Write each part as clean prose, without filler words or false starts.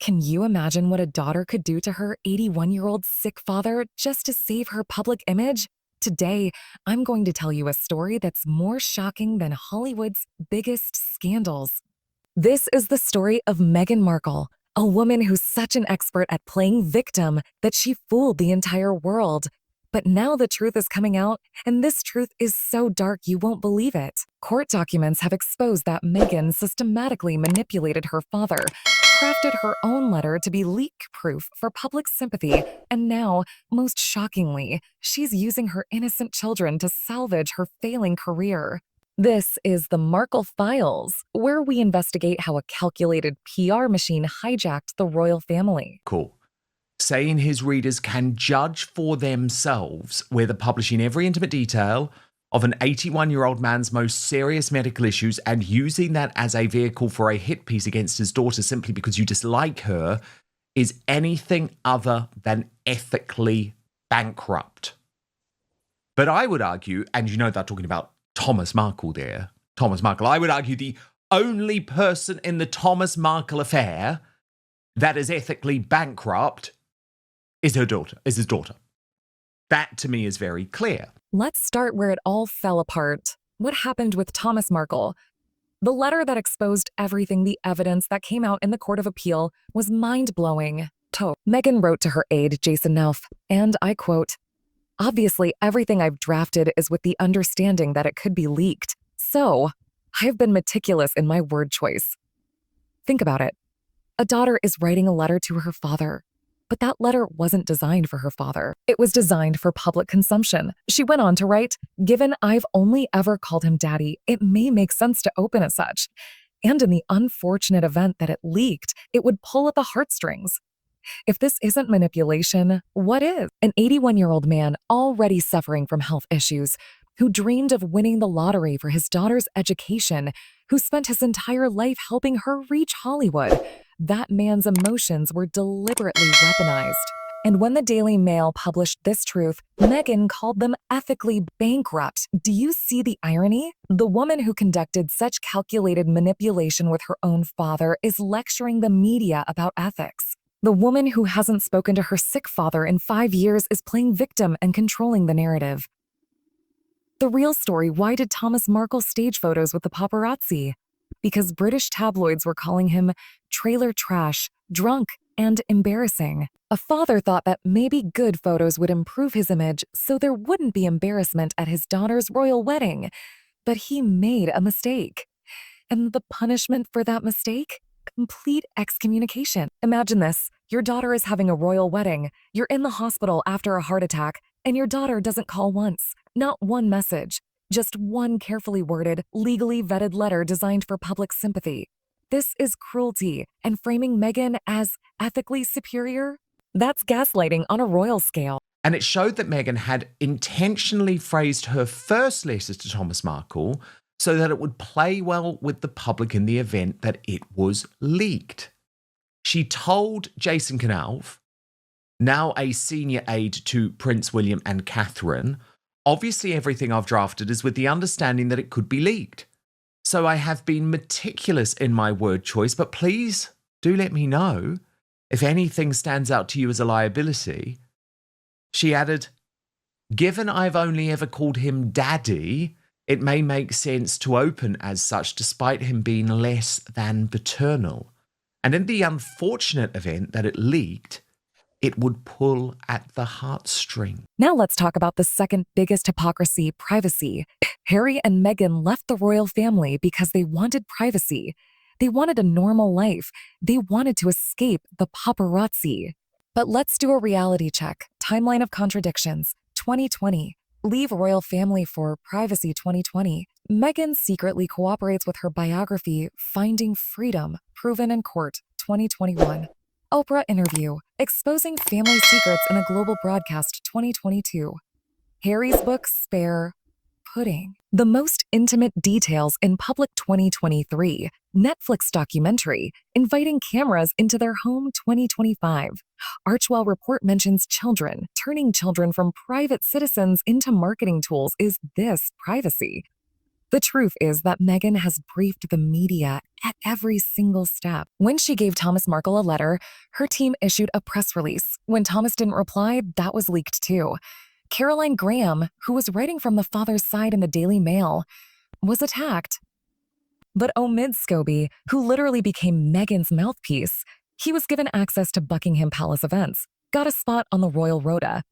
Can you imagine what a daughter could do to her 81-year-old sick father just to save her public image? Today, I'm going to tell you a story that's more shocking than Hollywood's biggest scandals. This is the story of Meghan Markle, a woman who's such an expert at playing victim that she fooled the entire world. But now the truth is coming out, and this truth is so dark you won't believe it. Court documents have exposed that Meghan systematically manipulated her father, crafted her own letter to be leak-proof for public sympathy, and now, most shockingly, she's using her innocent children to salvage her failing career. This is the Markle Files, where we investigate how a calculated PR machine hijacked the royal family. Cool. Saying his readers can judge for themselves, whether publishing every intimate detail of an 81-year-old man's most serious medical issues and using that as a vehicle for a hit piece against his daughter simply because you dislike her is anything other than ethically bankrupt. But I would argue, and you know they're talking about Thomas Markle there, Thomas Markle, I would argue the only person in the Thomas Markle affair that is ethically bankrupt is his daughter. That to me is very clear. Let's start where it all fell apart. What happened with Thomas Markle? The letter that exposed everything, the evidence that came out in the Court of Appeal, was mind-blowing. Meghan wrote to her aide, Jason Nelf, and I quote, "Obviously, everything I've drafted is with the understanding that it could be leaked. So, I've been meticulous in my word choice." Think about it. A daughter is writing a letter to her father. But that letter wasn't designed for her father. It was designed for public consumption. She went on to write, "Given I've only ever called him daddy, it may make sense to open as such. And in the unfortunate event that it leaked, it would pull at the heartstrings." If this isn't manipulation, what is? An 81-year-old man already suffering from health issues, who dreamed of winning the lottery for his daughter's education, who spent his entire life helping her reach Hollywood. That man's emotions were deliberately weaponized. And when the Daily Mail published this truth, Meghan called them ethically bankrupt. Do you see the irony? The woman who conducted such calculated manipulation with her own father is lecturing the media about ethics. The woman who hasn't spoken to her sick father in 5 years is playing victim and controlling the narrative. The real story: why did Thomas Markle stage photos with the paparazzi? Because British tabloids were calling him trailer trash, drunk, and embarrassing. A father thought that maybe good photos would improve his image so there wouldn't be embarrassment at his daughter's royal wedding. But he made a mistake. And the punishment for that mistake? Complete excommunication. Imagine this. Your daughter is having a royal wedding. You're in the hospital after a heart attack, and your daughter doesn't call once. Not one message. Just one carefully worded, legally vetted letter designed for public sympathy. This is cruelty, and framing Meghan as ethically superior? That's gaslighting on a royal scale. And it showed that Meghan had intentionally phrased her first letter to Thomas Markle so that it would play well with the public in the event that it was leaked. She told Jason Knauf, now a senior aide to Prince William and Catherine, "Obviously, everything I've drafted is with the understanding that it could be leaked. So I have been meticulous in my word choice, but please do let me know if anything stands out to you as a liability." She added, "Given I've only ever called him daddy, it may make sense to open as such despite him being less than paternal. And in the unfortunate event that it leaked, it would pull at the heartstring." Now let's talk about the second biggest hypocrisy: privacy. Harry and Meghan left the royal family because they wanted privacy. They wanted a normal life. They wanted to escape the paparazzi. But let's do a reality check. Timeline of contradictions. 2020. Leave royal family for privacy 2020. Meghan secretly cooperates with her biography, Finding Freedom, proven in court 2021. Oprah interview, Exposing Family Secrets in a Global Broadcast 2022. Harry's book, Spare, Pudding. The Most Intimate Details in Public 2023. Netflix documentary, Inviting Cameras into Their Home 2025. Archwell report mentions children. Turning children from private citizens into marketing tools. Is this privacy? The truth is that Meghan has briefed the media at every single step. When she gave Thomas Markle a letter, her team issued a press release. When Thomas didn't reply, that was leaked too. Caroline Graham, who was writing from the father's side in the Daily Mail, was attacked. But Omid Scobie, who literally became Meghan's mouthpiece, he was given access to Buckingham Palace events, got a spot on the Royal Rota.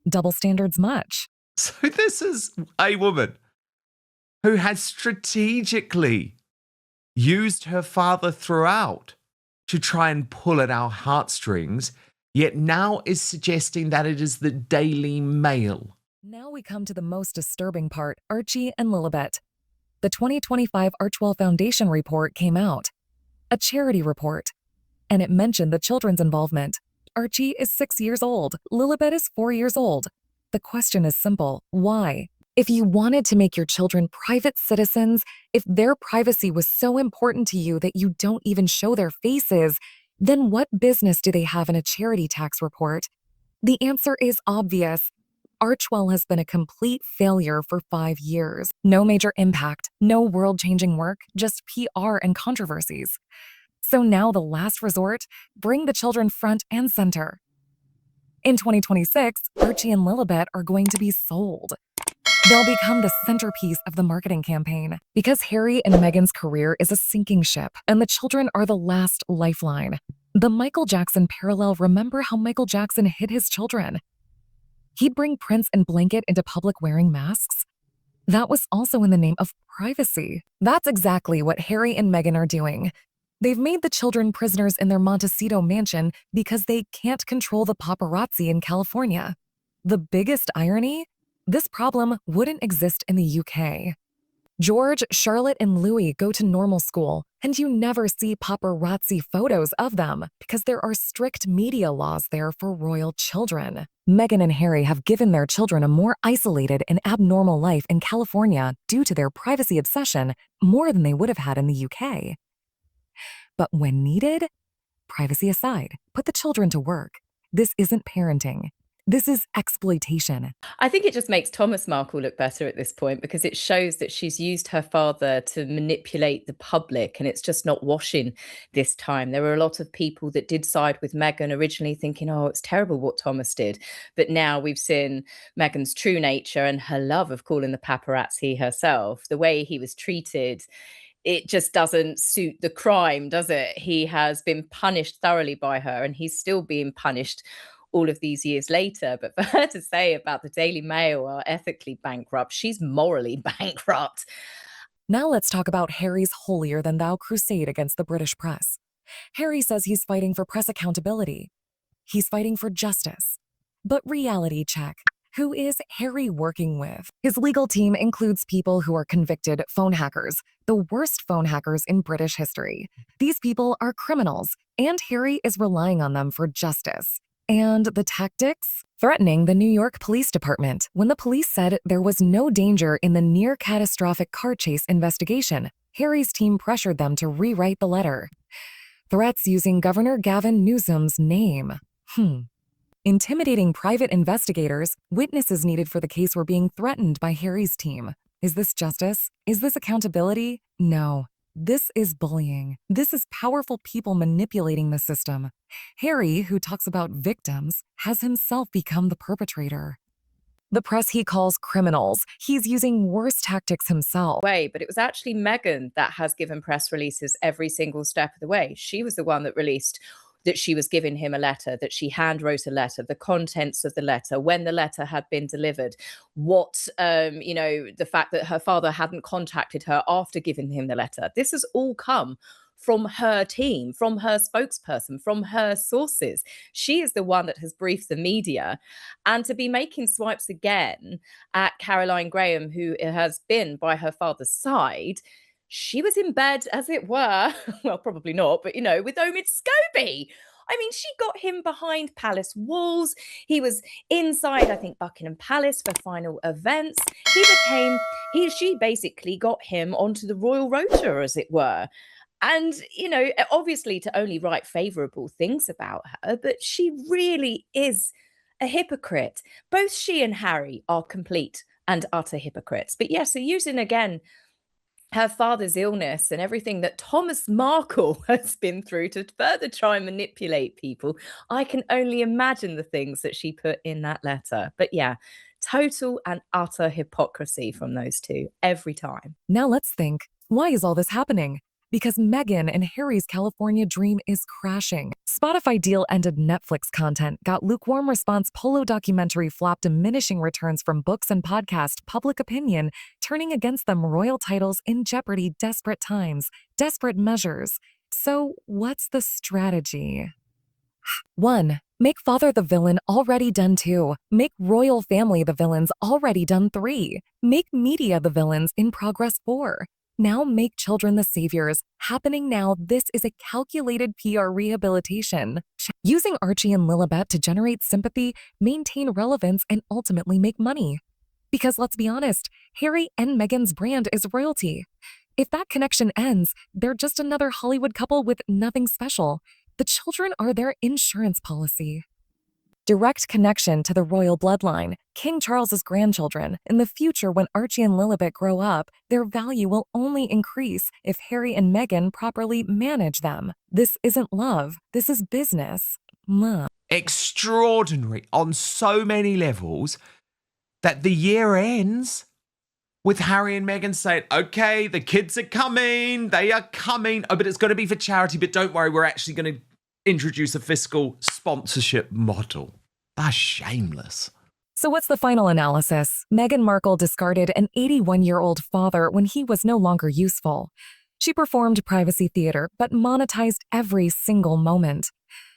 Double standards much. So this is a woman who has strategically used her father throughout to try and pull at our heartstrings, yet now is suggesting that it is the Daily Mail. Now we come to the most disturbing part, Archie and Lilibet. The 2025 Archwell Foundation report came out, a charity report, and it mentioned the children's involvement. Archie is 6 years old, Lilibet is 4 years old. The question is simple, why? If you wanted to make your children private citizens, if their privacy was so important to you that you don't even show their faces, then what business do they have in a charity tax report? The answer is obvious. Archwell has been a complete failure for 5 years. No major impact, no world-changing work, just PR and controversies. So now the last resort, bring the children front and center. In 2026, Archie and Lilibet are going to be sold. They'll become the centerpiece of the marketing campaign because Harry and Meghan's career is a sinking ship, and the children are the last lifeline. The Michael Jackson parallel, remember how Michael Jackson hid his children? He'd bring Prince and Blanket into public wearing masks. That was also in the name of privacy. That's exactly what Harry and Meghan are doing. They've made the children prisoners in their Montecito mansion because they can't control the paparazzi in California. The biggest irony? This problem wouldn't exist in the UK. George, Charlotte, and Louis go to normal school, and you never see paparazzi photos of them because there are strict media laws there for royal children. Meghan and Harry have given their children a more isolated and abnormal life in California due to their privacy obsession more than they would have had in the UK. But when needed, privacy aside, put the children to work. This isn't parenting. This is exploitation. I think it just makes Thomas Markle look better at this point because it shows that she's used her father to manipulate the public, and it's just not washing this time. There were a lot of people that did side with Meghan originally thinking, oh, it's terrible what Thomas did. But now we've seen Meghan's true nature and her love of calling the paparazzi herself, the way he was treated. It just doesn't suit the crime, does it? He has been punished thoroughly by her, and he's still being punished all of these years later. But for her to say about the Daily Mail are ethically bankrupt, she's morally bankrupt. Now let's talk about Harry's holier-than-thou crusade against the British press. Harry says he's fighting for press accountability. He's fighting for justice. But reality check. Who is Harry working with? His legal team includes people who are convicted phone hackers, the worst phone hackers in British history. These people are criminals, and Harry is relying on them for justice. And the tactics? Threatening the New York Police Department when the police said there was no danger in the near-catastrophic car chase investigation. Harry's team pressured them to rewrite the letter. Threats using Governor Gavin Newsom's name. Intimidating private investigators, witnesses needed for the case were being threatened by Harry's team. Is this justice? Is this accountability? No. This is bullying. This is powerful people manipulating the system. Harry, who talks about victims, has himself become the perpetrator. The press he calls criminals. He's using worse tactics himself. But it was actually Meghan that has given press releases every single step of the way. She was the one that released that she was giving him a letter, that she hand wrote a letter, the contents of the letter, when the letter had been delivered, what, the fact that her father hadn't contacted her after giving him the letter. This has all come from her team, from her spokesperson, from her sources. She is the one that has briefed the media. And to be making swipes again at Caroline Graham, who has been by her father's side, she was in bed, as it were, well, probably not, but, with Omid Scobie. I mean, she got him behind palace walls. He was inside, I think, Buckingham Palace for final events. She basically got him onto the royal rota, as it were. And, obviously to only write favorable things about her, but she really is a hypocrite. Both she and Harry are complete and utter hypocrites. But yeah, so using again her father's illness and everything that Thomas Markle has been through to further try and manipulate people, I can only imagine the things that she put in that letter. But yeah, total and utter hypocrisy from those two every time. Now let's think, why is all this happening? Because Meghan and Harry's California dream is crashing. Spotify deal ended Netflix content, got lukewarm response Polo documentary flop diminishing returns from books and podcast public opinion, turning against them royal titles in jeopardy desperate times, desperate measures. So what's the strategy? 1. Make father the villain already done 2. Make royal family the villains already done 3. Make media the villains in progress 4. Now make children the saviors. Happening now, this is a calculated PR rehabilitation. Using Archie and Lilibet to generate sympathy, maintain relevance, and ultimately make money. Because let's be honest, Harry and Meghan's brand is royalty. If that connection ends, they're just another Hollywood couple with nothing special. The children are their insurance policy. Direct connection to the royal bloodline, King Charles's grandchildren. In the future, when Archie and Lilibet grow up, their value will only increase if Harry and Meghan properly manage them. This isn't love, this is business. Extraordinary on so many levels that the year ends with Harry and Meghan saying, okay, the kids are coming, they are coming. Oh, but it's going to be for charity, but don't worry, we're actually going to introduce a fiscal sponsorship model. That's shameless. So what's the final analysis? Meghan Markle discarded an 81-year-old father when he was no longer useful. She performed privacy theater, but monetized every single moment.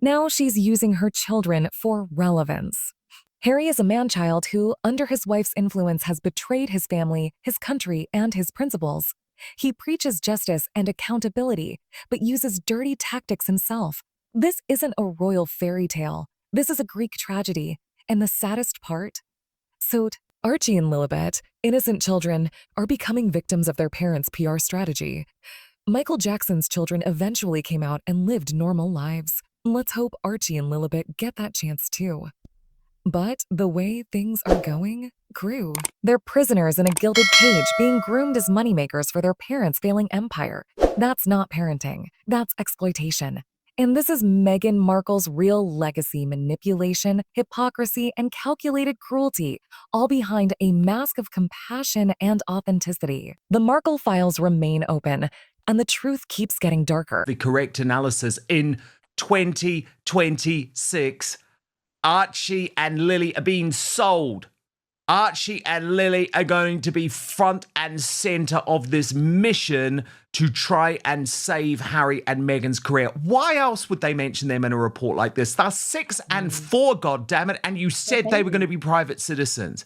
Now she's using her children for relevance. Harry is a man-child who, under his wife's influence, has betrayed his family, his country, and his principles. He preaches justice and accountability, but uses dirty tactics himself. This isn't a royal fairy tale. This is a Greek tragedy. And the saddest part? So, Archie and Lilibet, innocent children, are becoming victims of their parents' PR strategy. Michael Jackson's children eventually came out and lived normal lives. Let's hope Archie and Lilibet get that chance too. But the way things are going, crew. They're prisoners in a gilded cage being groomed as moneymakers for their parents' failing empire. That's not parenting. That's exploitation. And this is Meghan Markle's real legacy: manipulation, hypocrisy, and calculated cruelty, all behind a mask of compassion and authenticity. The Markle files remain open, and the truth keeps getting darker. The correct analysis in 2026, Archie and Lily are being sold. Archie and Lily are going to be front and center of this mission to try and save Harry and Meghan's career. Why else would they mention them in a report like this? They're 6 and 4, goddammit, and you said they were going to be private citizens.